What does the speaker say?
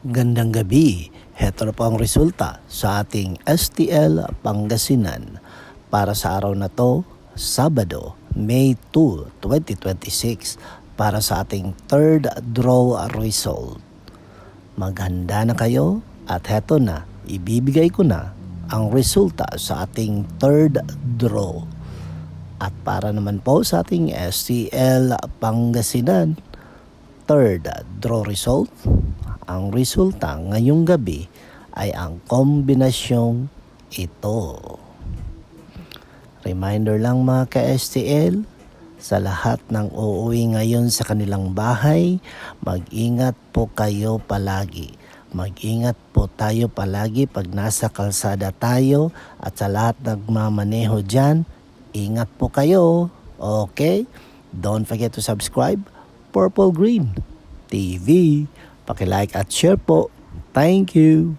Gandang gabi, heto na po ang resulta sa ating STL Pangasinan para sa araw na to, Sabado, May 2, 2026 para sa ating third draw result. Maghanda na kayo at heto na, ibibigay ko na ang resulta sa ating third draw. At para naman po sa ating STL Pangasinan, third draw result, ang resulta ngayong gabi ay ang kombinasyong ito. Reminder lang mga ka-STL, sa lahat ng uuwi ngayon sa kanilang bahay, mag-ingat po kayo palagi. Mag-ingat po tayo palagi pag nasa kalsada tayo at sa lahat nagmamaneho dyan, ingat po kayo. Okay? Don't forget to subscribe Purple Green TV. Paki-like at share po. Thank you.